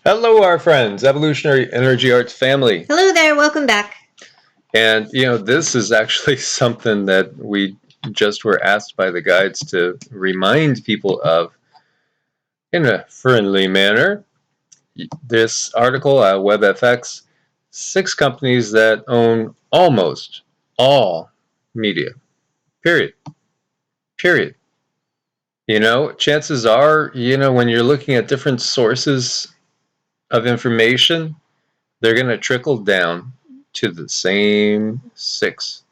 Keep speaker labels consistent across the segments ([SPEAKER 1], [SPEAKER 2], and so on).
[SPEAKER 1] Hello, our friends, Evolutionary Energy Arts family.
[SPEAKER 2] Hello there, welcome back.
[SPEAKER 1] And, this is actually something that we just were asked by the guides to remind people of in a friendly manner. This article, WebFX, 6 companies that own almost all media. Period. Period. Chances are, when you're looking at different sources of information, they're going to trickle down to the same 6.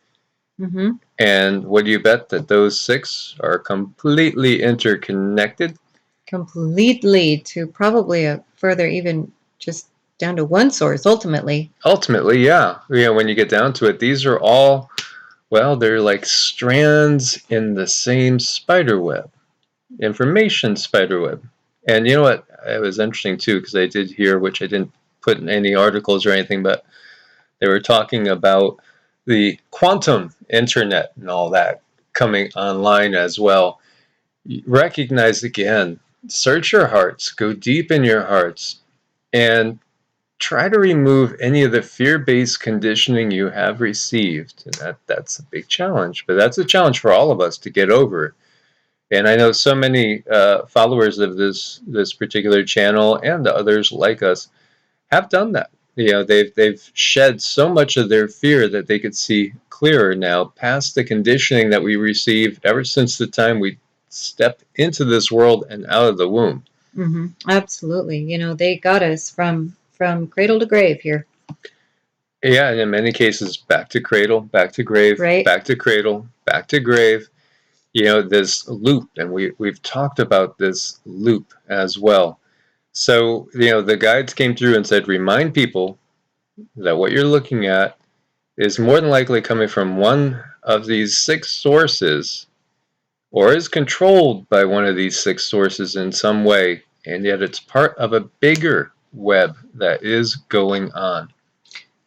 [SPEAKER 2] Mm-hmm.
[SPEAKER 1] And would you bet that those 6 are completely interconnected?
[SPEAKER 2] Completely, to probably a further, even just down to one source, ultimately.
[SPEAKER 1] Ultimately, yeah. When you get down to it, these are all, well, they're like strands in the same spider web, information spider web. And you know what? It was interesting too, because I did hear, which I didn't put in any articles or anything, but they were talking about the quantum internet and all that coming online as well. Recognize again, search your hearts, go deep in your hearts, and try to remove any of the fear-based conditioning you have received. And that's a big challenge, but that's a challenge for all of us to get over. And I know so many followers of this particular channel and others like us have done that. They've shed so much of their fear that they could see clearer now past the conditioning that we received ever since the time we stepped into this world and out of the womb.
[SPEAKER 2] Mm-hmm. Absolutely. They got us from cradle to grave here.
[SPEAKER 1] Yeah, and in many cases, back to cradle, back to grave,
[SPEAKER 2] right?
[SPEAKER 1] Back to cradle, back to grave. This loop, and we've talked about this loop as well. So, the guides came through and said, remind people that what you're looking at is more than likely coming from one of these 6 sources, or is controlled by one of these 6 sources in some way, and yet it's part of a bigger web that is going on.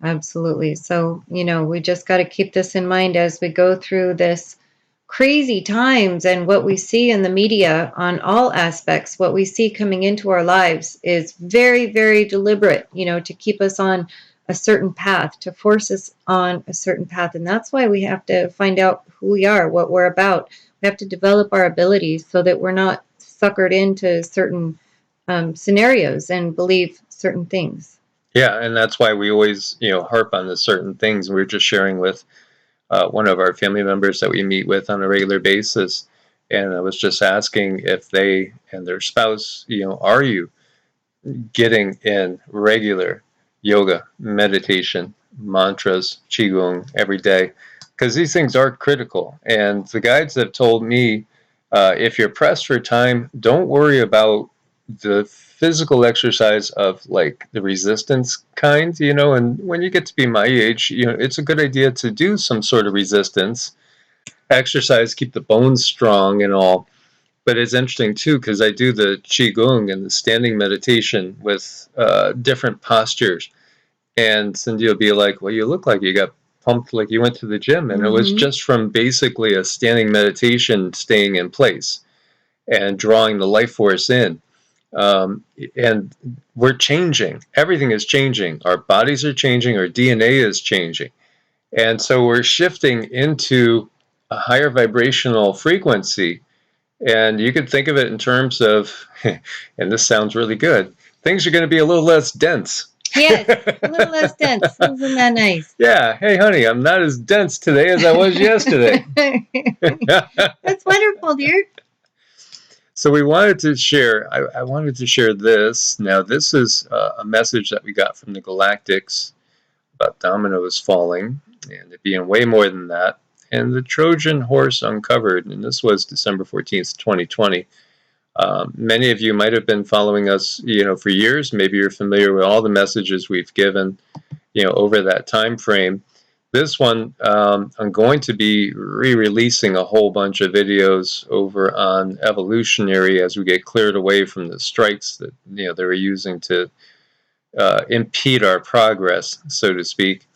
[SPEAKER 2] Absolutely. So, we just got to keep this in mind as we go through this crazy times, and what we see in the media on all aspects, what we see coming into our lives is very, very deliberate, to keep us on a certain path, to force us on a certain path. And that's why we have to find out who we are, what we're about. We have to develop our abilities so that we're not suckered into certain scenarios and believe certain things.
[SPEAKER 1] Yeah, and that's why we always, harp on the certain things. We were just sharing with one of our family members that we meet with on a regular basis, and I was just asking if they and their spouse, are you getting in regular yoga, meditation, mantras, Qigong every day? Because these things are critical. And the guides have told me, if you're pressed for time, don't worry about the physical exercise of like the resistance kind, and when you get to be my age, it's a good idea to do some sort of resistance exercise, keep the bones strong and all. But it's interesting too, because I do the Qigong and the standing meditation with different postures. And Cindy will be like, well, you look like you got pumped like you went to the gym. And it was just from basically a standing meditation, staying in place and drawing the life force in. And we're changing. Everything is changing. Our bodies are changing. Our DNA is changing. And so we're shifting into a higher vibrational frequency. And you could think of it in terms of, and this sounds really good, things are going to be a little less dense.
[SPEAKER 2] Yes, a little less dense. Isn't that nice?
[SPEAKER 1] Yeah. Hey, honey, I'm not as dense today as I was yesterday.
[SPEAKER 2] That's wonderful, dear.
[SPEAKER 1] So we wanted to share, I wanted to share this. Now, this is a message that we got from the Galactics about dominoes falling, and it being way more than that. And the Trojan Horse uncovered, and this was December 14th, 2020. Many of you might have been following us, for years. Maybe you're familiar with all the messages we've given, over that time frame. This one, I'm going to be re-releasing a whole bunch of videos over on Evolutionary as we get cleared away from the strikes that they were using to impede our progress, so to speak.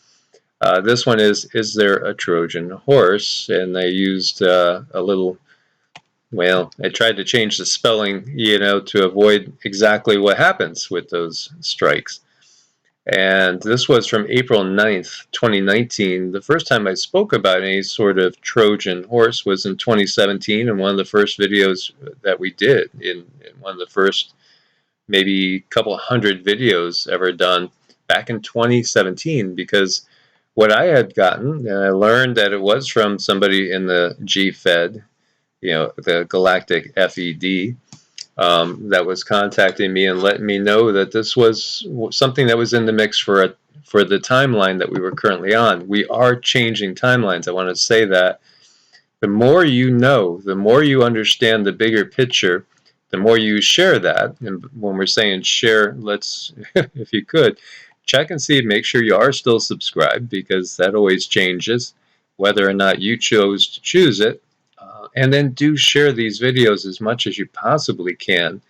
[SPEAKER 1] This one is there a Trojan Horse? And they used a little Well, I tried to change the spelling, to avoid exactly what happens with those strikes. And this was from April 9th, 2019. The first time I spoke about any sort of Trojan horse was in 2017 in one of the first videos that we did, in one of the first maybe couple hundred videos ever done back in 2017, because what I had gotten, and I learned that it was from somebody in the G-Fed, the Galactic FED, that was contacting me and letting me know that this was something that was in the mix for the timeline that we were currently on. We are changing timelines. I want to say that the more you know, the more you understand the bigger picture, the more you share that. And when we're saying share, let's, if you could, check and see, make sure you are still subscribed, because that always changes, whether or not you chose to choose it. And then do share these videos as much as you possibly can.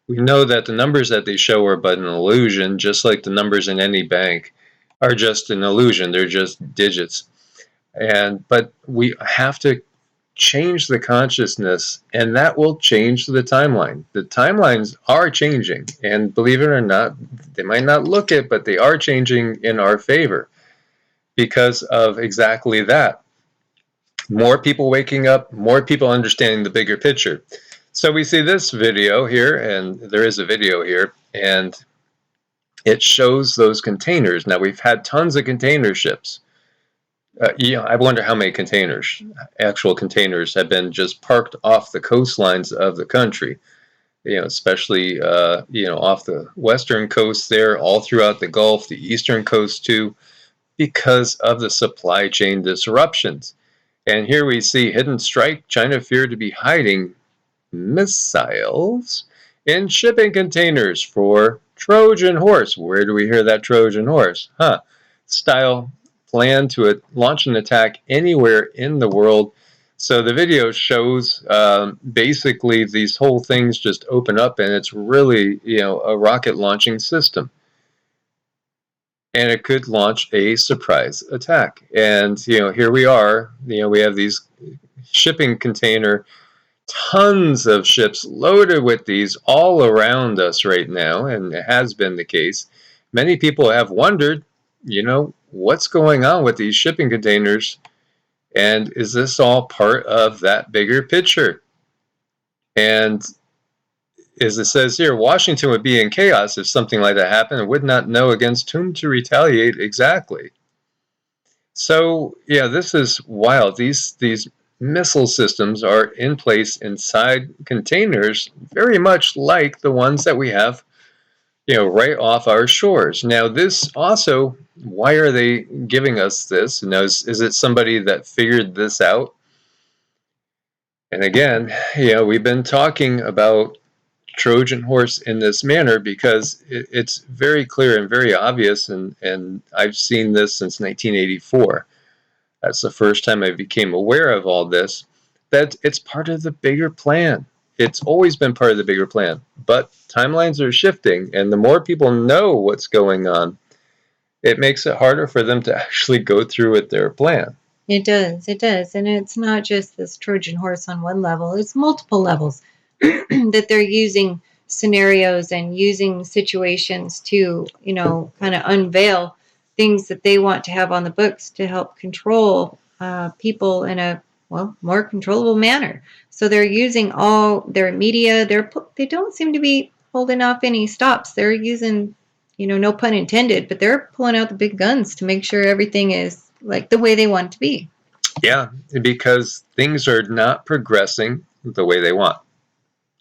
[SPEAKER 1] We know that the numbers that they show are but an illusion, just like the numbers in any bank are just an illusion. They're just digits. But we have to change the consciousness, and that will change the timeline. The timelines are changing, and believe it or not, they might not look it, but they are changing in our favor because of exactly that. More people waking up, more people understanding the bigger picture. So we see this video here, and there is a video here, and it shows those containers. Now, we've had tons of container ships. I wonder how many actual containers, have been just parked off the coastlines of the country. Especially off the western coast there, all throughout the Gulf, the eastern coast too, because of the supply chain disruptions. And here we see hidden strike. China feared to be hiding missiles in shipping containers for Trojan Horse. Where do we hear that Trojan Horse? Style plan to launch an attack anywhere in the world. So the video shows basically these whole things just open up, and it's really a rocket launching system. And it could launch a surprise attack. And here we are. We have these shipping container, tons of ships loaded with these all around us right now, and it has been the case. Many people have wondered, what's going on with these shipping containers, and is this all part of that bigger picture? And as it says here, Washington would be in chaos if something like that happened and would not know against whom to retaliate exactly. So yeah, this is wild. These missile systems are in place inside containers, very much like the ones that we have, right off our shores. Now, this also, why are they giving us this? Is it somebody that figured this out? And again, we've been talking about Trojan Horse in this manner because it's very clear and very obvious, and I've seen this since 1984. That's the first time I became aware of all this, that it's part of the bigger plan. It's always been part of the bigger plan, but timelines are shifting, and the more people know what's going on, it makes it harder for them to actually go through with their plan.
[SPEAKER 2] It does. And it's not just this Trojan horse on one level, it's multiple levels that they're using scenarios and using situations to, kind of unveil things that they want to have on the books to help control people in a, more controllable manner. So they're using all their media. They don't seem to be holding off any stops. They're using, no pun intended, but they're pulling out the big guns to make sure everything is like the way they want it to be.
[SPEAKER 1] Yeah, because things are not progressing the way they want.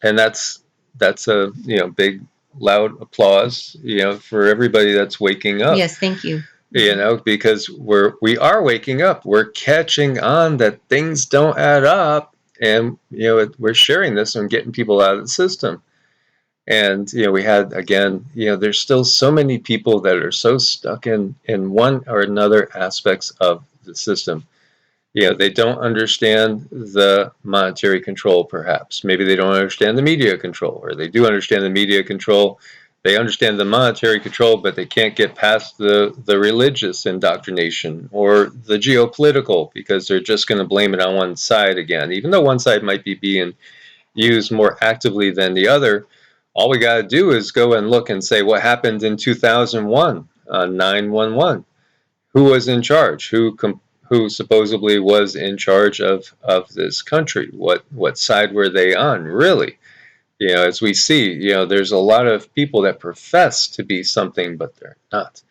[SPEAKER 1] And that's a big loud applause for everybody that's waking up.
[SPEAKER 2] Yes, thank you.
[SPEAKER 1] Because we are waking up. We're catching on that things don't add up, and we're sharing this and getting people out of the system. And we had, again, there's still so many people that are so stuck in one or another aspects of the system. They don't understand the monetary control, perhaps. Maybe they don't understand the media control, or they do understand the media control. They understand the monetary control, but they can't get past the religious indoctrination or the geopolitical, because they're just going to blame it on one side again, even though one side might be being used more actively than the other, all we got to do is go and look and say what happened in 2001 on 911. Who was in charge? Who supposedly was in charge of this country? What side were they on? Really? As we see, there's a lot of people that profess to be something, but they're not.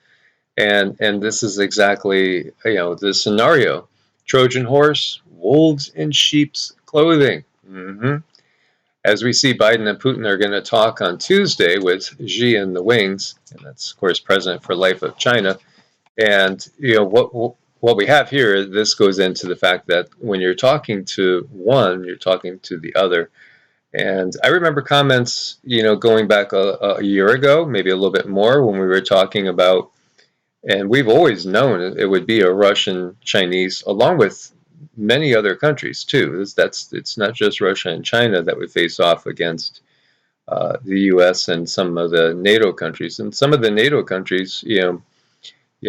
[SPEAKER 1] And this is exactly, the scenario. Trojan horse, wolves in sheep's clothing. As we see, Biden and Putin are going to talk on Tuesday with Xi in the wings, and that's, of course, President for Life of China. And, what we have here, this goes into the fact that when you're talking to one, you're talking to the other. And I remember comments, going back a year ago, maybe a little bit more, when we were talking about, and we've always known it would be a Russian Chinese, along with many other countries too. It's not just Russia and China that would face off against the U.S. and some of the NATO countries. And some of the NATO countries, you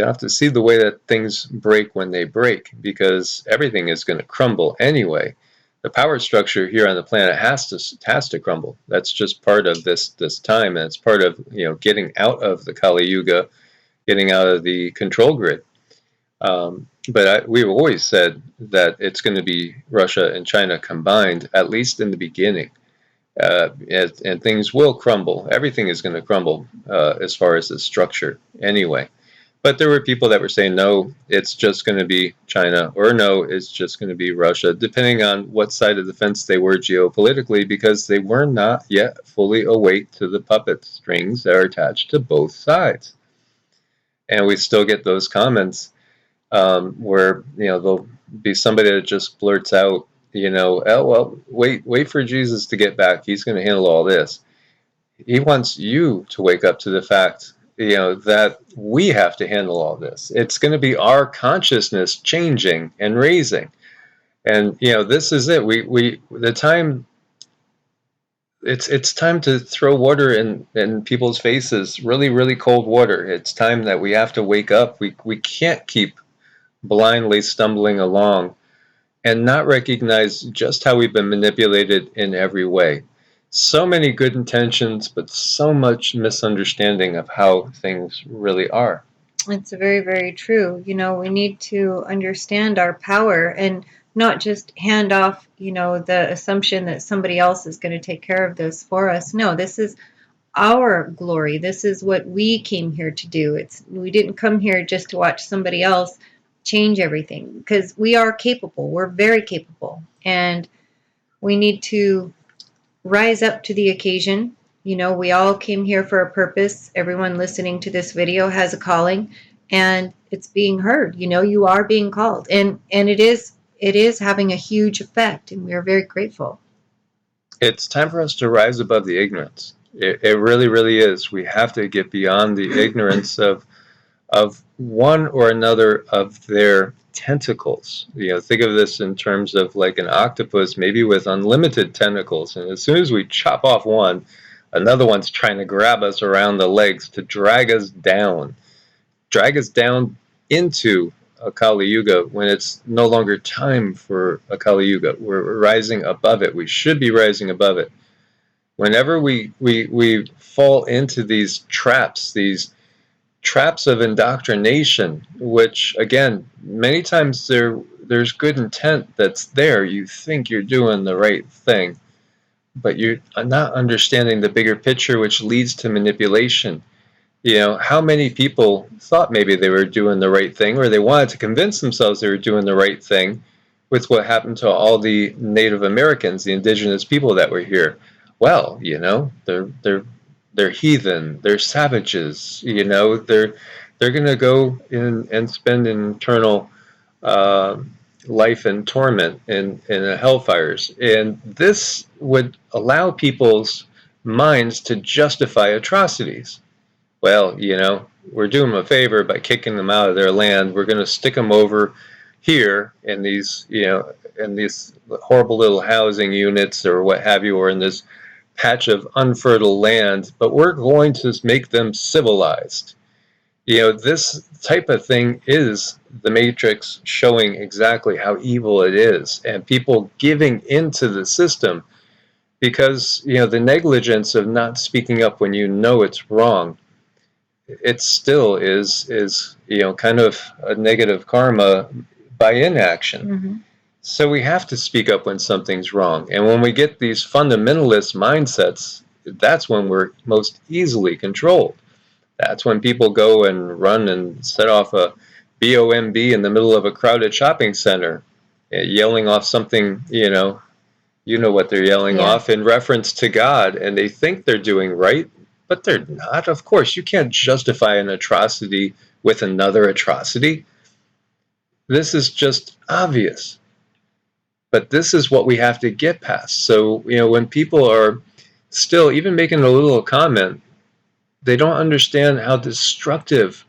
[SPEAKER 1] have to see the way that things break when they break, because everything is going to crumble anyway. The power structure here on the planet has to crumble. That's just part of this time, and it's part of getting out of the Kali Yuga, getting out of the control grid. But we've always said that it's going to be Russia and China combined, at least in the beginning, and things will crumble. Everything is going to crumble as far as the structure anyway. But there were people that were saying, no, it's just going to be China, or no, it's just going to be Russia, depending on what side of the fence they were geopolitically, because they were not yet fully awake to the puppet strings that are attached to both sides. And we still get those comments where, there'll be somebody that just blurts out, oh, well, wait for Jesus to get back. He's going to handle all this. He wants you to wake up to the fact that we have to handle all this. It's going to be our consciousness changing and raising. And, this is it. It's time to throw water in people's faces, really, really cold water. It's time that we have to wake up. We can't keep blindly stumbling along and not recognize just how we've been manipulated in every way. So many good intentions, but so much misunderstanding of how things really are.
[SPEAKER 2] It's very, very true. We need to understand our power and not just hand off, the assumption that somebody else is going to take care of this for us. No, this is our glory. This is what we came here to do. We didn't come here just to watch somebody else change everything, because we are capable. We're very capable, and we need to rise up to the occasion. We all came here for a purpose. Everyone listening to this video has a calling, and it's being heard. You are being called, and it is having a huge effect, and we are very grateful.
[SPEAKER 1] It's time for us to rise above the ignorance. It really, really is. We have to get beyond the ignorance of one or another of their tentacles. Think of this in terms of like an octopus, maybe with unlimited tentacles. And as soon as we chop off one, another one's trying to grab us around the legs to drag us down into a Kali Yuga when it's no longer time for a Kali Yuga. We're rising above it. We should be rising above it. Whenever we fall into these traps of indoctrination, which again, many times there's good intent that's there. You think you're doing the right thing, but you're not understanding the bigger picture, which leads to manipulation. How many people thought maybe they were doing the right thing, or they wanted to convince themselves they were doing the right thing with what happened to all the Native Americans, the indigenous people that were here. Well, they're heathen, they're savages, they're going to go in and spend an eternal life in torment in the hellfires. And this would allow people's minds to justify atrocities. Well, we're doing them a favor by kicking them out of their land. We're going to stick them over here in these, in these horrible little housing units or what have you, or in this patch of unfertile land, but we're going to make them civilized. This type of thing is the Matrix showing exactly how evil it is, and people giving into the system because the negligence of not speaking up when you know it's wrong, it still is kind of a negative karma by inaction.
[SPEAKER 2] Mm-hmm.
[SPEAKER 1] So we have to speak up when something's wrong. And when we get these fundamentalist mindsets, that's when we're most easily controlled. That's when people go and run and set off a BOMB in the middle of a crowded shopping center, yelling off something, what they're yelling off in reference to God, and they think they're doing right, but they're not. Of course, you can't justify an atrocity with another atrocity. This is just obvious. But this is what we have to get past. So, when people are still even making a little comment, they don't understand how destructive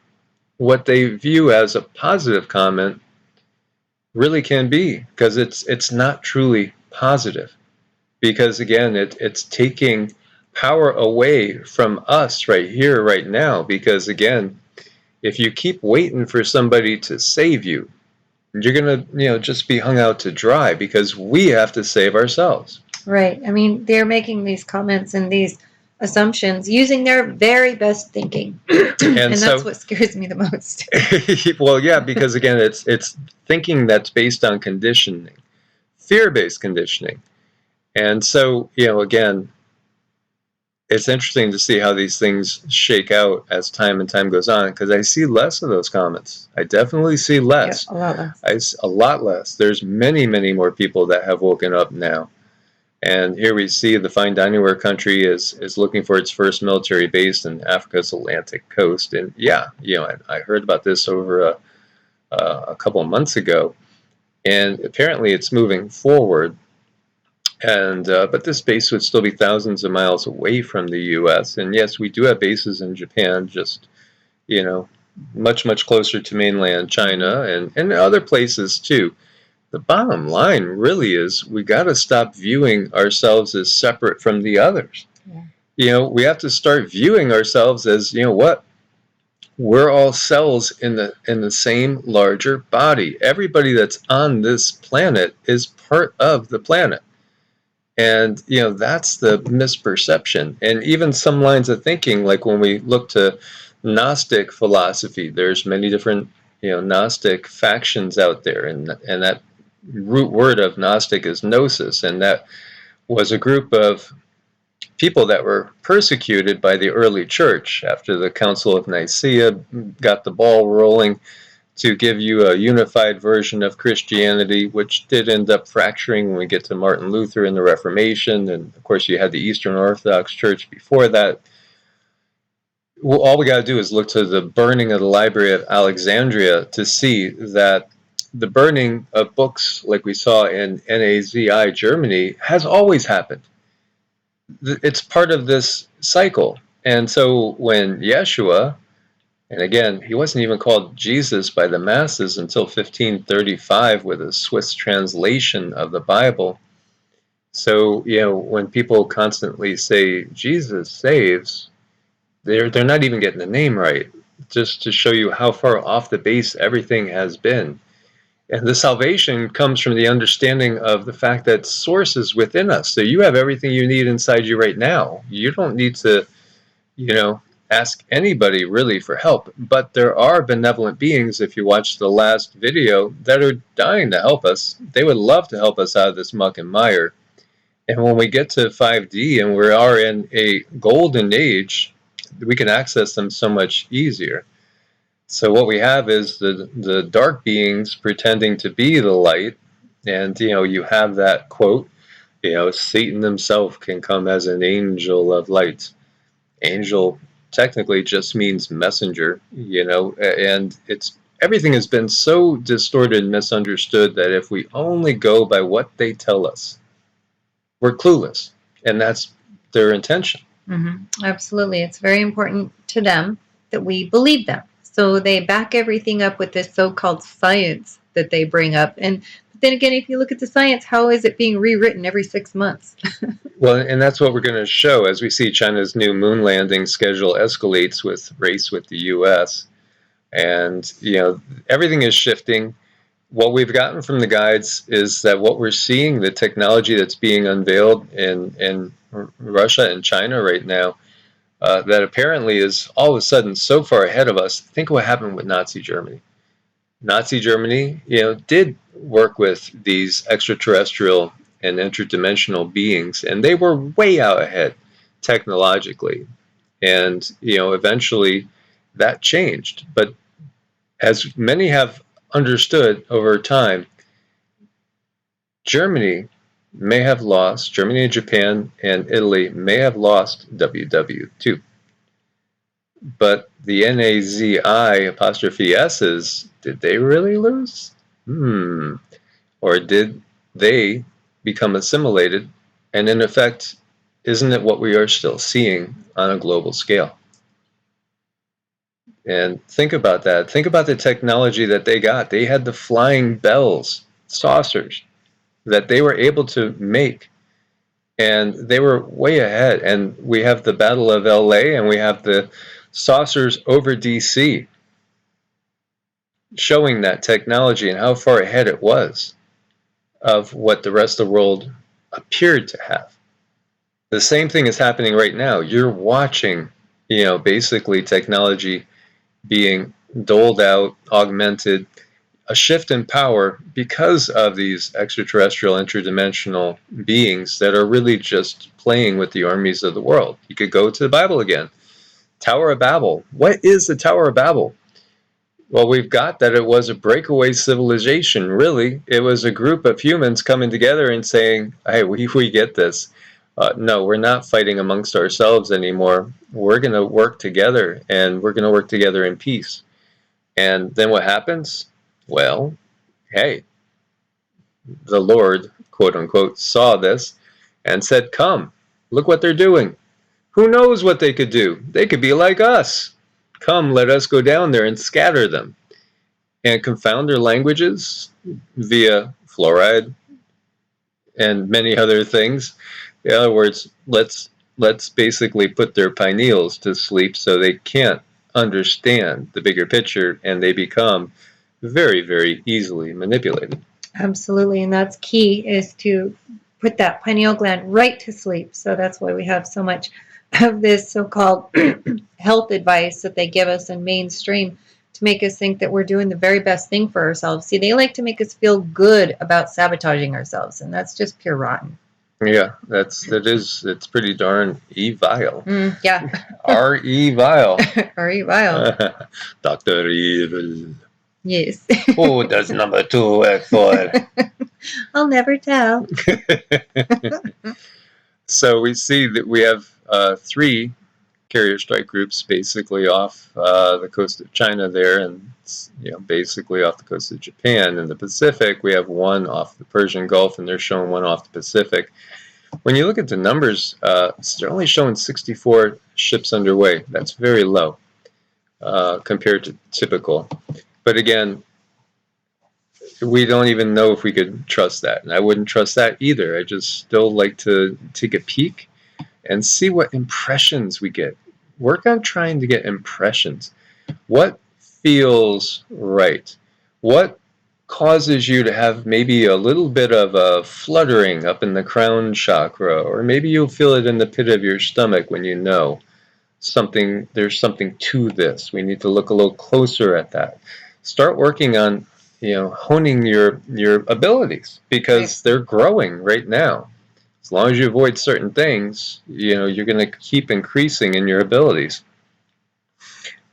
[SPEAKER 1] what they view as a positive comment really can be, because it's not truly positive. Because again, it's taking power away from us right here, right now. Because again, if you keep waiting for somebody to save you, you're gonna just be hung out to dry, because we have to save ourselves.
[SPEAKER 2] Right. I mean, they're making these comments and these assumptions using their very best thinking, and that's what scares me the most.
[SPEAKER 1] Well, yeah, because again, it's thinking that's based on conditioning, fear-based conditioning. And so, again, it's interesting to see how these things shake out as time and time goes on, because I see less of those comments. I definitely see less.
[SPEAKER 2] Yeah, a lot less.
[SPEAKER 1] A lot less. There's many, many more people that have woken up now. And here we see the fine dining ware country is looking for its first military base in Africa's Atlantic coast. And yeah, I heard about this over a couple of months ago. And apparently it's moving forward. And but this base would still be thousands of miles away from the U.S. And yes, we do have bases in Japan, just much, much closer to mainland China and other places too. The bottom line really is we got to stop viewing ourselves as separate from the others. Yeah. We have to start viewing ourselves as, what? We're all cells in the same larger body. Everybody that's on this planet is part of the planet. And, that's the misperception. And even some lines of thinking, like when we look to Gnostic philosophy, there's many different, Gnostic factions out there. And that root word of Gnostic is gnosis. And that was a group of people that were persecuted by the early church after the Council of Nicaea got the ball rolling to give you a unified version of Christianity, which did end up fracturing when we get to Martin Luther and the Reformation. And of course, you had the Eastern Orthodox Church before that. Well, all we got to do is look to the burning of the Library of Alexandria to see that the burning of books like we saw in Nazi Germany has always happened. It's part of this cycle. And so when Yeshua, and again, he wasn't even called Jesus by the masses until 1535 with a Swiss translation of the Bible. So, when people constantly say Jesus saves, they're not even getting the name right, just to show you how far off the base everything has been. And the salvation comes from the understanding of the fact that source is within us. So you have everything you need inside you right now. You don't need to, ask anybody really for help. But there are benevolent beings, if you watch the last video, that are dying to help us. They would love to help us out of this muck and mire. And when we get to 5D and we are in a golden age, we can access them so much easier. So what we have is the dark beings pretending to be the light. And, you have that quote, Satan himself can come as an angel of light. Angel technically just means messenger, and everything has been so distorted and misunderstood that if we only go by what they tell us, we're clueless, and that's their intention.
[SPEAKER 2] Mm-hmm. Absolutely. It's very important to them that we believe them. So they back everything up with this so-called science that they bring up. And then again, if you look at the science, how is it being rewritten every 6 months?
[SPEAKER 1] Well, and that's what we're going to show as we see China's new moon landing schedule escalates with race with the U.S. And, everything is shifting. what we've gotten from the guides is that what we're seeing, the technology that's being unveiled in Russia and China right now, that apparently is all of a sudden so far ahead of us. Think of what happened with Nazi Germany. Nazi Germany, did work with these extraterrestrial and interdimensional beings, and they were way out ahead technologically. And, eventually that changed. But as many have understood over time, Germany and Japan and Italy may have lost WW2. But the NAZI apostrophe S's, did they really lose? Or did they become assimilated? And in effect, isn't it what we are still seeing on a global scale? And think about that. Think about the technology that they got. They had the flying bells, saucers, that they were able to make. And they were way ahead. And we have the Battle of LA, and we have the saucers over DC, showing that technology and how far ahead it was of what the rest of the world appeared to have. The same thing is happening right now. You're watching, basically technology being doled out, augmented, a shift in power because of these extraterrestrial, interdimensional beings that are really just playing with the armies of the world. You could go to the Bible again. Tower of Babel. What is the Tower of Babel? Well, we've got that it was a breakaway civilization, really. It was a group of humans coming together and saying, hey, we get this. No, we're not fighting amongst ourselves anymore. We're going to work together, and we're going to work together in peace. And then what happens? Well, hey, the Lord, quote unquote, saw this and said, come, look what they're doing. Who knows what they could do? They could be like us. Come, let us go down there and scatter them and confound their languages via fluoride and many other things. In other words, let's basically put their pineals to sleep so they can't understand the bigger picture, and they become very, very easily manipulated.
[SPEAKER 2] Absolutely, and that's key, is to put that pineal gland right to sleep. So that's why we have so much of this so-called health advice that they give us in mainstream, to make us think that we're doing the very best thing for ourselves. See, they like to make us feel good about sabotaging ourselves, and that's just pure rotten.
[SPEAKER 1] Yeah, it's pretty darn evil.
[SPEAKER 2] Yeah.
[SPEAKER 1] R-E-vile.
[SPEAKER 2] R-E-vile.
[SPEAKER 1] Dr. Evil.
[SPEAKER 2] Yes.
[SPEAKER 1] Who does number 2 work for?
[SPEAKER 2] I'll never tell.
[SPEAKER 1] So we see that we have 3 carrier strike groups basically off the coast of China there, and basically off the coast of Japan. In the Pacific, we have 1 off the Persian Gulf, and they're showing 1 off the Pacific. When you look at the numbers, they're only showing 64 ships underway. That's very low compared to typical. But again, we don't even know if we could trust that, and I wouldn't trust that either. I just still like to take a peek and see what impressions we get. Work on trying to get impressions. What feels right? What causes you to have maybe a little bit of a fluttering up in the crown chakra, or maybe you'll feel it in the pit of your stomach when you know there's something to this. We need to look a little closer at that. Start working on honing your abilities, because they're growing right now. As long as you avoid certain things, you're going to keep increasing in your abilities.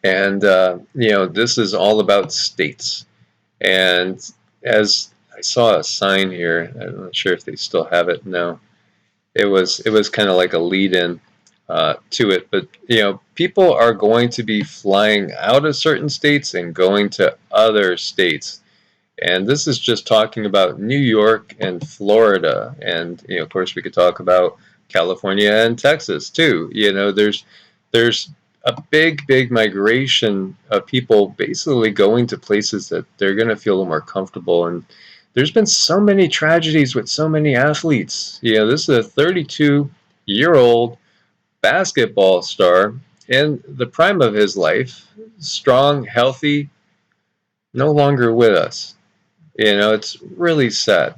[SPEAKER 1] And this is all about states. And as I saw a sign here, I'm not sure if they still have it. No, it was kind of like a lead-in to it. But people are going to be flying out of certain states and going to other states. And this is just talking about New York and Florida, and of course we could talk about California and Texas too. There's a big migration of people basically going to places that they're going to feel more comfortable. And there's been so many tragedies with so many athletes. This is a 32-year-old basketball star in the prime of his life, strong, healthy, no longer with us. You know, it's really sad.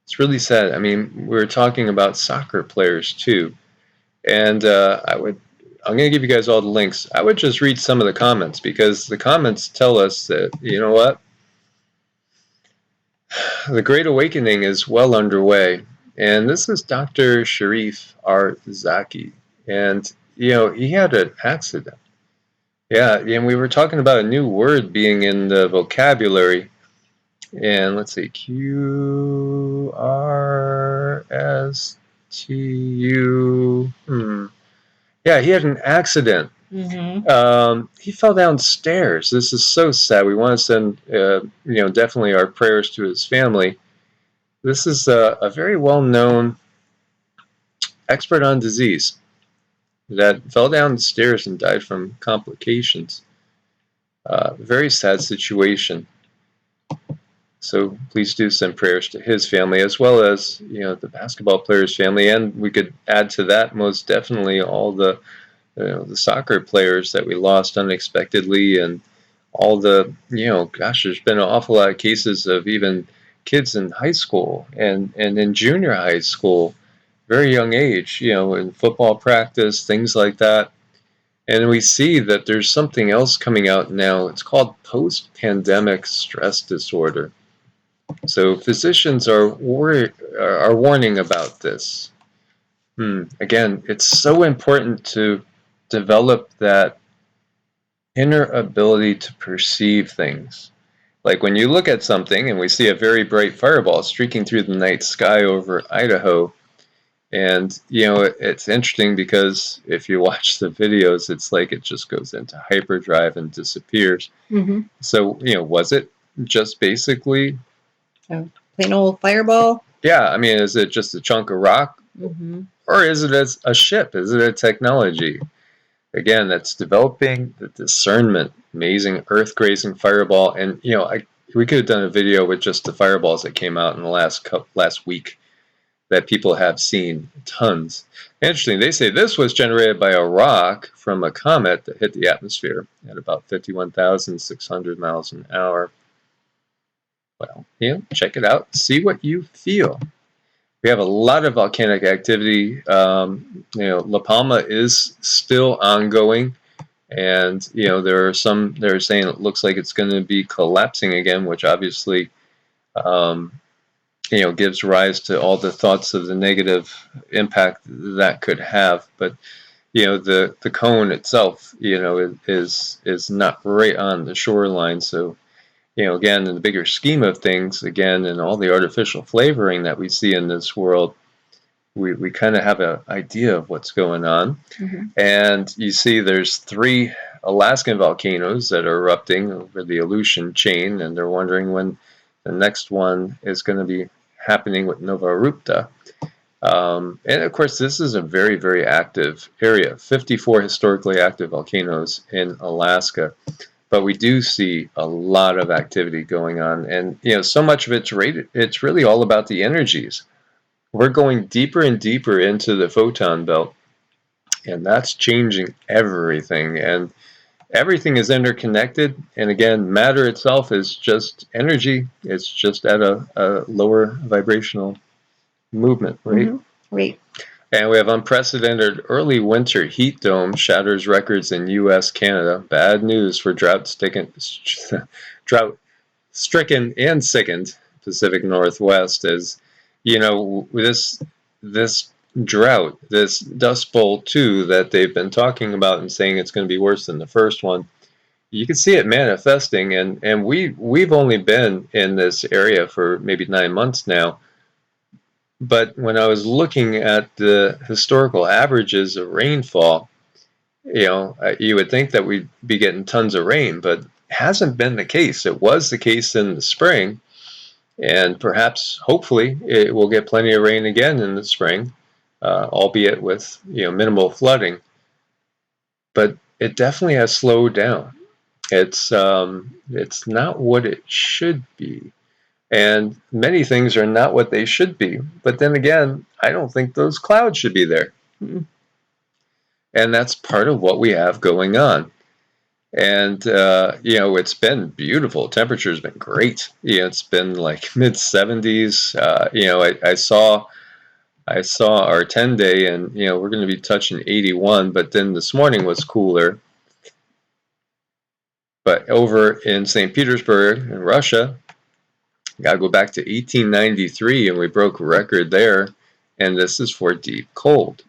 [SPEAKER 1] It's really sad. I mean, we were talking about soccer players too, and I'm going to give you guys all the links. I would just read some of the comments, because the comments tell us that, you know what, the Great Awakening is well underway. And this is Dr. Sharif R. Zaki, and you know, he had an accident. Yeah, and we were talking about a new word being in the vocabulary. And let's see, QRSTU. Yeah, he had an accident. He fell downstairs. This is so sad. We want to send, definitely our prayers to his family. This is a very well-known expert on disease that fell downstairs and died from complications. Very sad situation. So please do send prayers to his family, as well as, you know, the basketball player's family, and we could add to that most definitely all the soccer players that we lost unexpectedly, and all the, you know, gosh, there's been an awful lot of cases of even kids in high school and in junior high school, very young age, you know, in football practice, things like that. And we see that there's something else coming out now. It's called post-pandemic stress disorder. So physicians are warning about this. Again, it's so important to develop that inner ability to perceive things. Like when you look at something and we see a very bright fireball streaking through the night sky over Idaho, and you know, it's interesting because if you watch the videos, it's like it just goes into hyperdrive and disappears. So, you know, was it just basically
[SPEAKER 2] plain old fireball?
[SPEAKER 1] Yeah, I mean, is it just a chunk of rock? Or is it a ship? Is it a technology? Again, that's developing the discernment. Amazing earth-grazing fireball. And, you know, we could have done a video with just the fireballs that came out in the last week that people have seen tons. Interesting, they say this was generated by a rock from a comet that hit the atmosphere at about 51,600 miles an hour. Well, you know, check it out. See what you feel. We have a lot of volcanic activity. You know, La Palma is still ongoing, and you know, there are some that are saying it looks like it's going to be collapsing again, which obviously, you know, gives rise to all the thoughts of the negative impact that could have. But you know, the cone itself, you know, is not right on the shoreline, so. You know, again, in the bigger scheme of things, again, in all the artificial flavoring that we see in this world, we kind of have an idea of what's going on. And you see there's 3 Alaskan volcanoes that are erupting over the Aleutian chain, and they're wondering when the next one is going to be happening with Nova Erupta. And of course, this is a very, very active area. 54 historically active volcanoes in Alaska. But we do see a lot of activity going on, and you know, so much of it's really all about the energies. We're going deeper and deeper into the photon belt, and that's changing everything, and everything is interconnected. And again, matter itself is just energy. It's just at a lower vibrational movement, right?
[SPEAKER 2] Right.
[SPEAKER 1] And we have unprecedented early winter heat dome shatters records in U.S., Canada. Bad news for drought-stricken and sickened Pacific Northwest, as you know, this drought, this Dust Bowl 2 that they've been talking about and saying it's going to be worse than the first one. You can see it manifesting, and we've only been in this area for maybe 9 months now. But when I was looking at the historical averages of rainfall, you know, you would think that we'd be getting tons of rain, but it hasn't been the case. It was the case in the spring, and perhaps, hopefully, it will get plenty of rain again in the spring, albeit with, you know, minimal flooding. But it definitely has slowed down. It's not what it should be. And many things are not what they should be. But then again, I don't think those clouds should be there. And that's part of what we have going on. And it's been beautiful. Temperature's been great. It's been like mid 70s. I saw our 10-day, and we're going to be touching 81. But then this morning was cooler. But over in St. Petersburg in Russia, got to go back to 1893, and we broke a record there. And this is for deep cold.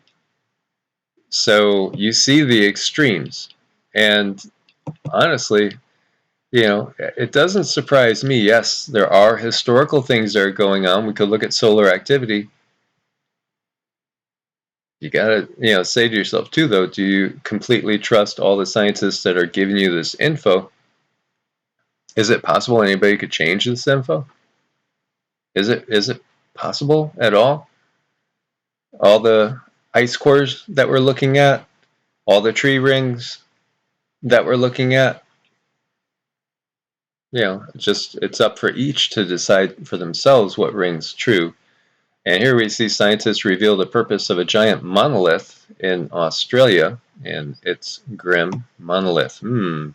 [SPEAKER 1] So you see the extremes, and honestly, it doesn't surprise me. Yes, there are historical things that are going on. We could look at solar activity. You gotta, say to yourself too, though, do you completely trust all the scientists that are giving you this info? Is it possible anybody could change this info? Is it possible at all? All the ice cores that we're looking at, all the tree rings that we're looking at, just it's up for each to decide for themselves what rings true. And here we see scientists reveal the purpose of a giant monolith in Australia, and it's grim. Monolith.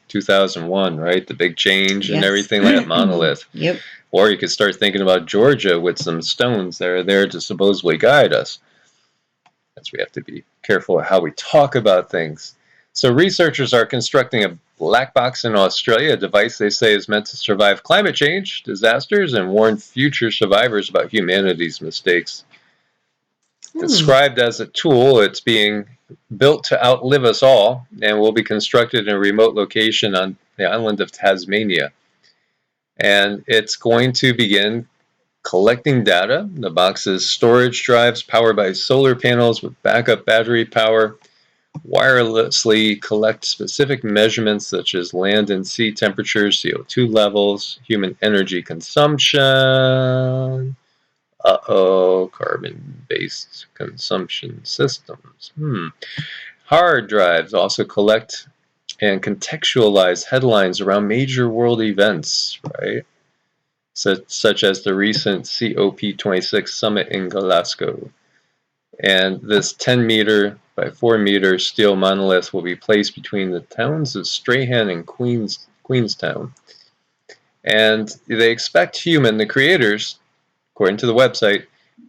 [SPEAKER 1] 2001, right? The big change and
[SPEAKER 2] Yes.
[SPEAKER 1] everything like that. Monolith.
[SPEAKER 2] Yep.
[SPEAKER 1] Or you could start thinking about Georgia with some stones that are there to supposedly guide us. That's we have to be careful how we talk about things. So researchers are constructing a black box in Australia, a device they say is meant to survive climate change, disasters, and warn future survivors about humanity's mistakes. Described as a tool, it's being built to outlive us all and will be constructed in a remote location on the island of Tasmania. And it's going to begin collecting data. The box's storage drives powered by solar panels with backup battery power wirelessly collect specific measurements such as land and sea temperatures, CO2 levels, human energy consumption. Carbon-based consumption systems. Hard drives also collect and contextualize headlines around major world events, right? Such as the recent COP26 summit in Glasgow. And this 10-meter by 4-meter steel monolith will be placed between the towns of Strahan and Queenstown. And they expect the creators, according to the website,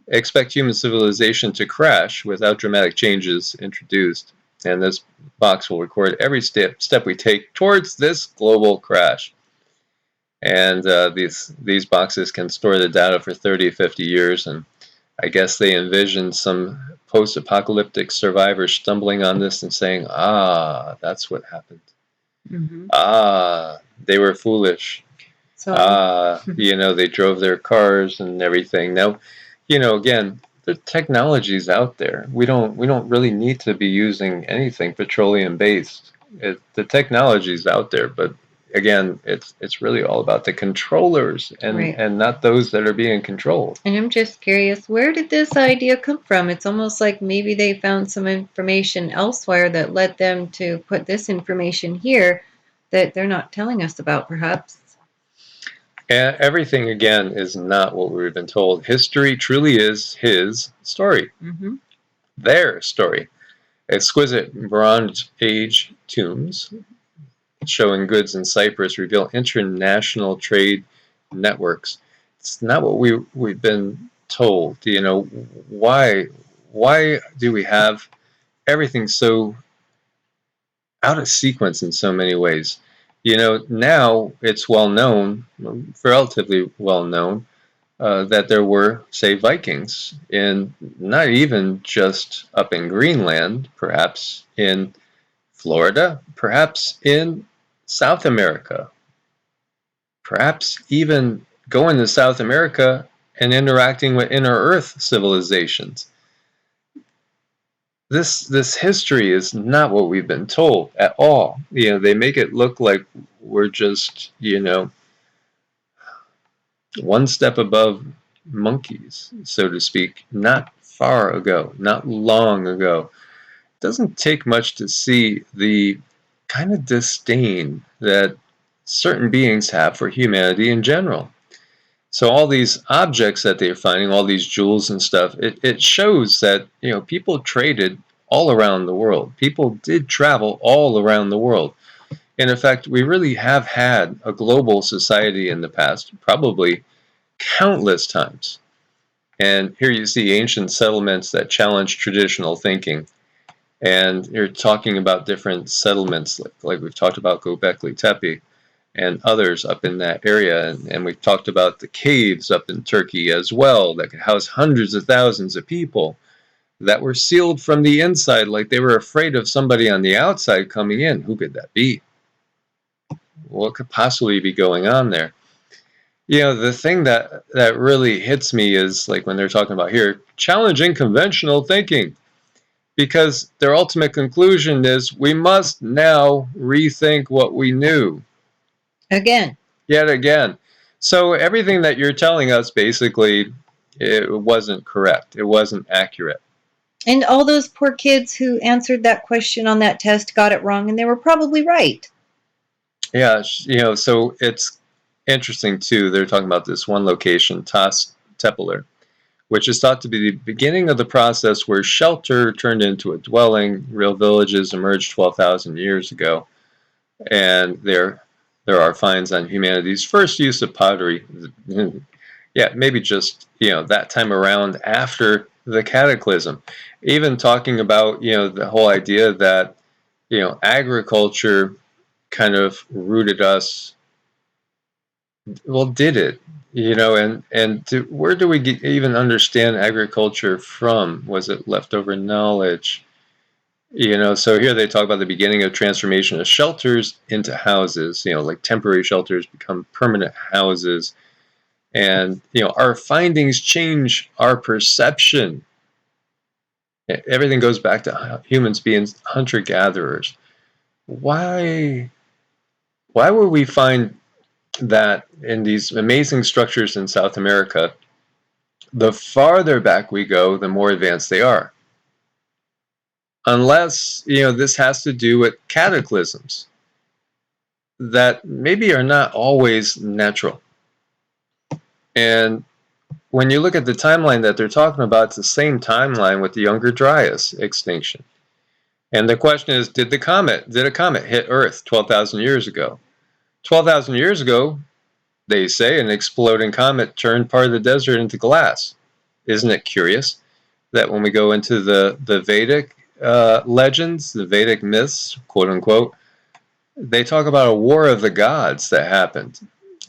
[SPEAKER 1] expect human civilization to crash without dramatic changes introduced. And this box will record every step we take towards this global crash. And these boxes can store the data for 30 to 50 years. And I guess they envisioned some post-apocalyptic survivors stumbling on this and saying, that's what happened. They were foolish. So, they drove their cars and everything. Now, again, the technology's out there. We don't really need to be using anything petroleum-based. The technology's out there, but again, it's really all about the controllers and not those that are being controlled.
[SPEAKER 2] And I'm just curious, where did this idea come from? It's almost like maybe they found some information elsewhere that led them to put this information here that they're not telling us about, perhaps.
[SPEAKER 1] And everything, again, is not what we've been told. History truly is his story. Their story. Exquisite Bronze Age tombs showing goods in Cyprus reveal international trade networks. It's not what we've been told. Why do we have everything so out of sequence in so many ways? Now it's well known, relatively well known, that there were, say, Vikings in not even just up in Greenland, perhaps in Florida, perhaps in South America, perhaps even going to South America and interacting with inner Earth civilizations. This history is not what we've been told at all. They make it look like we're just, one step above monkeys, so to speak, not far ago, not long ago. It doesn't take much to see the kind of disdain that certain beings have for humanity in general. So all these objects that they're finding, all these jewels and stuff, it shows that people traded all around the world. People did travel all around the world. And in fact, we really have had a global society in the past, probably countless times. And here you see ancient settlements that challenge traditional thinking. And you're talking about different settlements, like we've talked about Göbekli Tepe and others up in that area. And we've talked about the caves up in Turkey as well that could house hundreds of thousands of people that were sealed from the inside, like they were afraid of somebody on the outside coming in. Who could that be? What could possibly be going on there? The thing that really hits me is like when they're talking about here, challenging conventional thinking, because their ultimate conclusion is we must now rethink what we knew.
[SPEAKER 2] Again.
[SPEAKER 1] Yet again. So everything that you're telling us, basically, it wasn't correct. It wasn't accurate.
[SPEAKER 2] And all those poor kids who answered that question on that test got it wrong, and they were probably right.
[SPEAKER 1] Yeah, so it's interesting too. They're talking about this one location, Tas Tepeler, which is thought to be the beginning of the process where shelter turned into a dwelling. Real villages emerged 12,000 years ago, and there are finds on humanity's first use of pottery. Yeah, maybe just that time around after the cataclysm. Even talking about the whole idea that agriculture kind of rooted us. Well, did it? Where do we even understand agriculture from? Was it leftover knowledge? So here they talk about the beginning of transformation of shelters into houses. Like temporary shelters become permanent houses, and our findings change our perception. Everything goes back to humans being hunter-gatherers. Why? Why would we find that in these amazing structures in South America, the farther back we go, the more advanced they are? Unless, this has to do with cataclysms that maybe are not always natural. And when you look at the timeline that they're talking about, it's the same timeline with the Younger Dryas extinction. And the question is, did a comet hit Earth 12,000 years ago? 12,000 years ago, they say, an exploding comet turned part of the desert into glass. Isn't it curious that when we go into the Vedic legends, the Vedic myths, quote unquote, they talk about a war of the gods that happened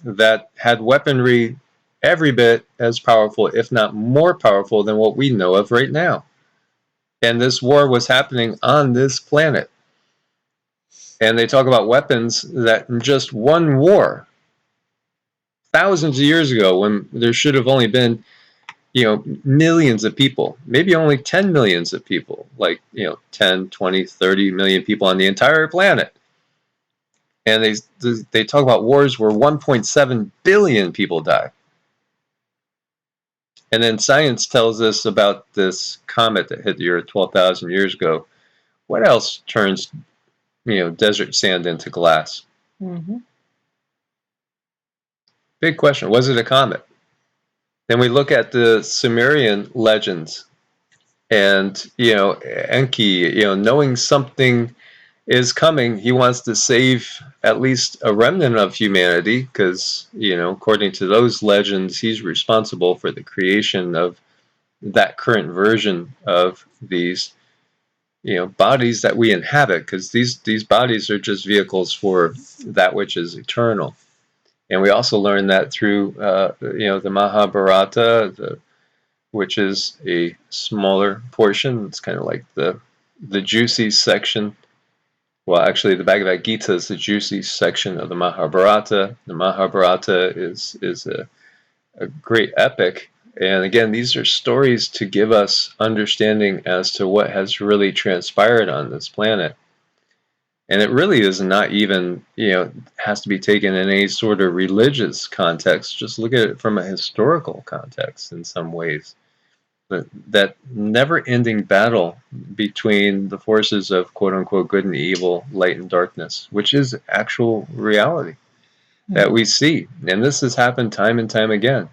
[SPEAKER 1] that had weaponry every bit as powerful, if not more powerful, than what we know of right now. And this war was happening on this planet. And they talk about weapons that in just one war, thousands of years ago, when there should have only been millions of people, maybe only 10 millions of people, like 10, 20, 30 million people on the entire planet. And they talk about wars where 1.7 billion people die. And then science tells us about this comet that hit the Earth 12,000 years ago. What else turns desert sand into glass?
[SPEAKER 2] Mm-hmm.
[SPEAKER 1] Big question. Was it a comet? Then we look at the Sumerian legends, and Enki, knowing something is coming, he wants to save at least a remnant of humanity, because according to those legends, he's responsible for the creation of that current version of these bodies that we inhabit, because these bodies are just vehicles for that which is eternal. And we also learn that through the Mahabharata, which is a smaller portion. It's kind of like the juicy section. Well, actually, the Bhagavad Gita is the juicy section of the Mahabharata. The Mahabharata is a great epic. And again, these are stories to give us understanding as to what has really transpired on this planet. And it really is not even, has to be taken in any sort of religious context. Just look at it from a historical context in some ways. That never-ending battle between the forces of quote-unquote good and evil, light and darkness, which is actual reality that we see. And this has happened time and time again.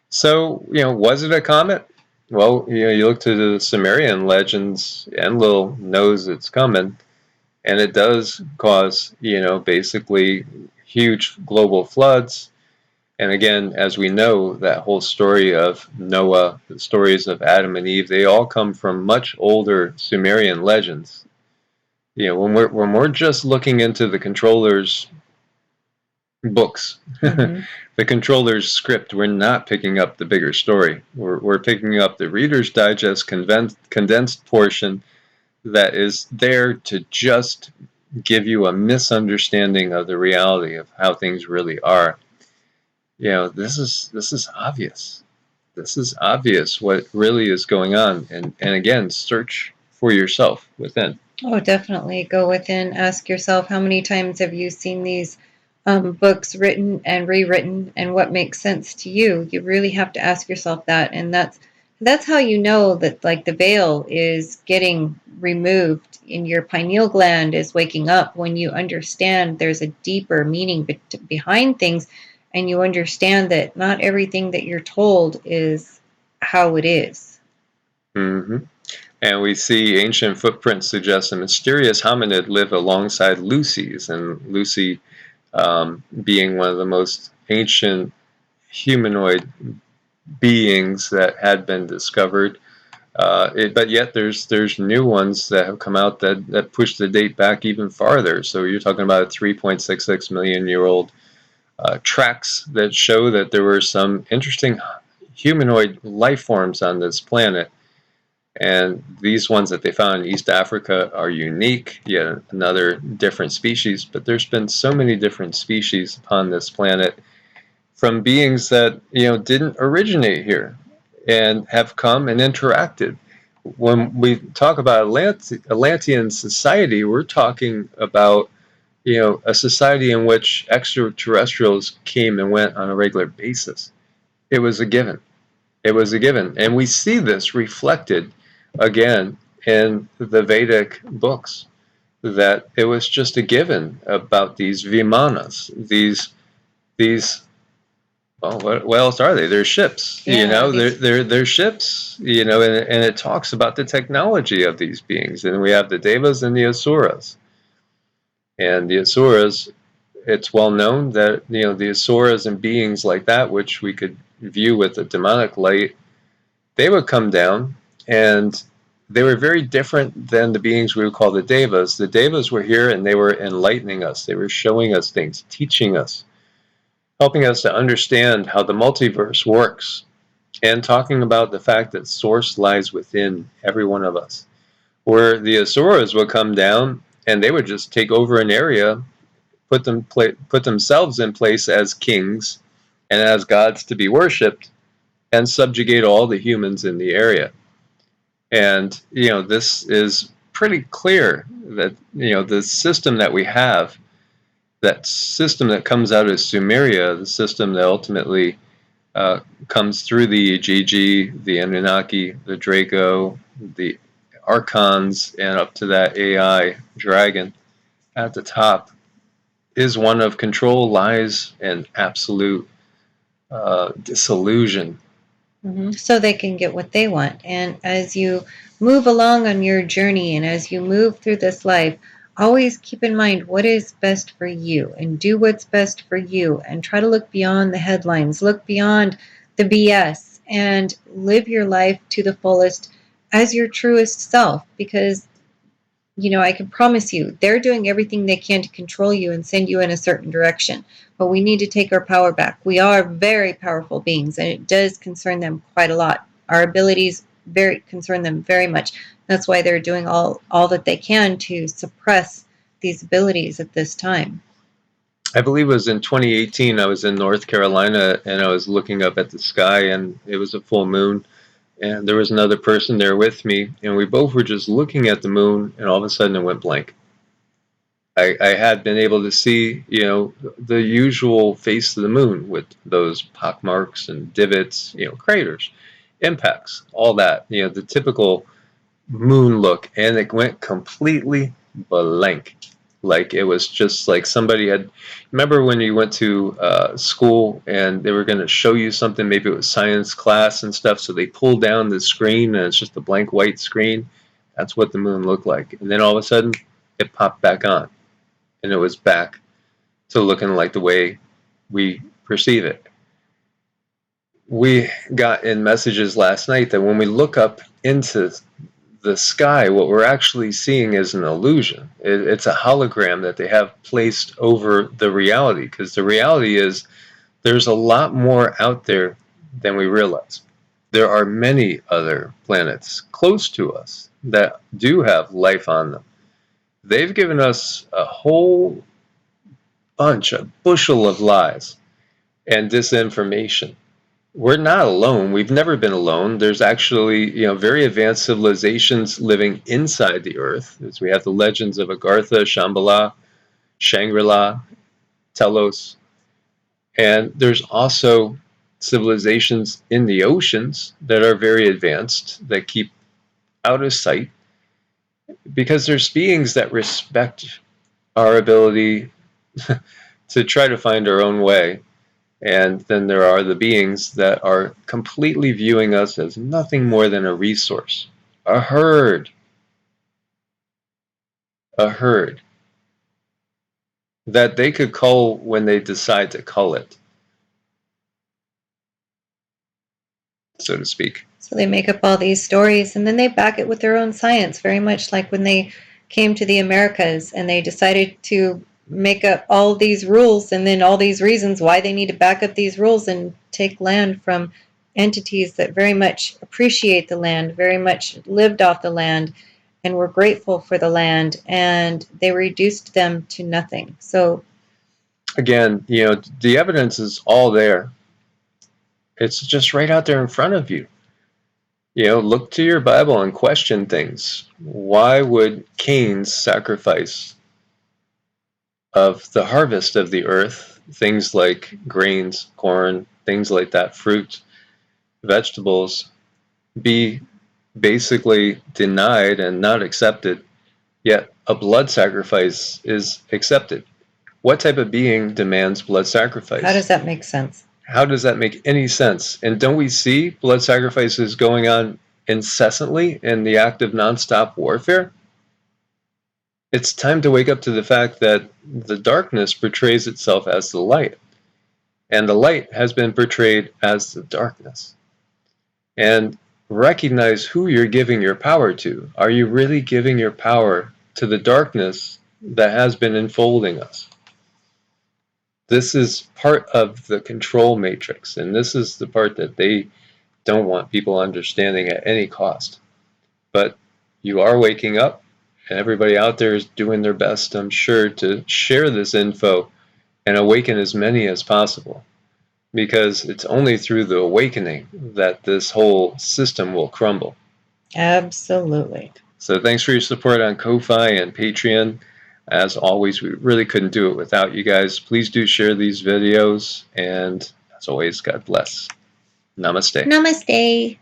[SPEAKER 1] So, was it a comet? Well, you look to the Sumerian legends, Enlil knows it's coming. And it does cause, basically huge global floods. And again, as we know, that whole story of Noah, the stories of Adam and Eve, they all come from much older Sumerian legends. When we're just looking into the controller's books,
[SPEAKER 2] Mm-hmm.
[SPEAKER 1] the controller's script, we're not picking up the bigger story. We're picking up the Reader's Digest condensed portion that is there to just give you a misunderstanding of the reality of how things really are. This is obvious. This is obvious what really is going on. And again, search for yourself within.
[SPEAKER 2] Oh, definitely go within. Ask yourself, how many times have you seen these books written and rewritten, and what makes sense to you? You really have to ask yourself that, and that's how you know that, like, the veil is getting removed and your pineal gland is waking up, when you understand there's a deeper meaning behind things, and you understand that not everything that you're told is how it is.
[SPEAKER 1] Mm-hmm. And we see ancient footprints suggest a mysterious hominid lived alongside Lucy's, and Lucy being one of the most ancient humanoid beings that had been discovered. But yet there's new ones that have come out that push the date back even farther. So you're talking about 3.66 million year old tracks that show that there were some interesting humanoid life forms on this planet. And these ones that they found in East Africa are unique, yet another different species. But there's been so many different species upon this planet from beings that didn't originate here and have come and interacted. When we talk about Atlantean society, we're talking about a society in which extraterrestrials came and went on a regular basis. It was a given. It was a given. And we see this reflected again in the Vedic books, that it was just a given about these Vimanas, these well, what else are they? They're ships,
[SPEAKER 2] Yeah,
[SPEAKER 1] they're ships, and it talks about the technology of these beings. And we have the Devas and the Asuras. And the Asuras, it's well known that the Asuras and beings like that, which we could view with a demonic light, they would come down, and they were very different than the beings we would call the Devas. The Devas were here and they were enlightening us. They were showing us things, teaching us, helping us to understand how the multiverse works, and talking about the fact that source lies within every one of us. Where the Asuras would come down and they would just take over an area, put themselves in place as kings and as gods to be worshipped, and subjugate all the humans in the area. And this is pretty clear that the system that we have, that system that comes out of Sumeria, the system that ultimately comes through the Gigi, the Anunnaki, the Draco, the Archons, and up to that AI dragon at the top, is one of control, lies, and absolute disillusion.
[SPEAKER 2] So they can get what they want. And as you move along on your journey and as you move through this life, always keep in mind what is best for you, and do what's best for you, and try to look beyond the headlines, look beyond the BS, and live your life to the fullest as your truest self. Because I can promise you, they're doing everything they can to control you and send you in a certain direction. But we need to take our power back. We are very powerful beings, and it does concern them quite a lot. Our abilities very concern them very much. That's why they're doing all that they can to suppress these abilities at this time.
[SPEAKER 1] I believe it was in 2018. I was in North Carolina and I was looking up at the sky, and it was a full moon. And there was another person there with me, and we both were just looking at the moon, and all of a sudden it went blank. I had been able to see, the usual face of the moon with those pock marks and divots, craters, impacts, all that, the typical moon look, and it went completely blank. Like it was just like somebody had. Remember when you went to school and they were going to show you something? Maybe it was science class and stuff. So they pulled down the screen and it's just a blank white screen. That's what the moon looked like. And then all of a sudden, it popped back on, and it was back to looking like the way we perceive it. We got in messages last night that when we look up into the sky, what we're actually seeing is an illusion. It's a hologram that they have placed over the reality, because the reality is there's a lot more out there than we realize. There are many other planets close to us that do have life on them. They've given us a whole bunch, a bushel of lies and disinformation. We're not alone. We've never been alone. There's actually, very advanced civilizations living inside the Earth. As we have the legends of Agartha, Shambhala, Shangri-La, Telos, and there's also civilizations in the oceans that are very advanced that keep out of sight, because there's beings that respect our ability to try to find our own way. And then there are the beings that are completely viewing us as nothing more than a resource, a herd that they could cull when they decide to cull it, so to speak.
[SPEAKER 2] So they make up all these stories and then they back it with their own science, very much like when they came to the Americas and they decided to make up all these rules and then all these reasons why they need to back up these rules and take land from entities that very much appreciate the land, very much lived off the land, and were grateful for the land, and they reduced them to nothing. So
[SPEAKER 1] again, the evidence is all there. It's just right out there in front of you. Look to your Bible and question things. Why would Cain's sacrifice of the harvest of the earth, things like grains, corn, things like that, fruit, vegetables, be basically denied and not accepted, yet a blood sacrifice is accepted? What type of being demands blood sacrifice?
[SPEAKER 2] how does that make sense?
[SPEAKER 1] How does that make any sense? And don't we see blood sacrifices going on incessantly in the act of nonstop warfare? It's time to wake up to the fact that the darkness portrays itself as the light, and the light has been portrayed as the darkness. And recognize who you're giving your power to. Are you really giving your power to the darkness that has been enfolding us? This is part of the control matrix, and this is the part that they don't want people understanding at any cost. But you are waking up, and everybody out there is doing their best, I'm sure, to share this info and awaken as many as possible, because it's only through the awakening that this whole system will crumble.
[SPEAKER 2] Absolutely.
[SPEAKER 1] So thanks for your support on Ko-Fi and Patreon. As always, we really couldn't do it without you guys. Please do share these videos, and as always, God bless. Namaste.
[SPEAKER 2] Namaste.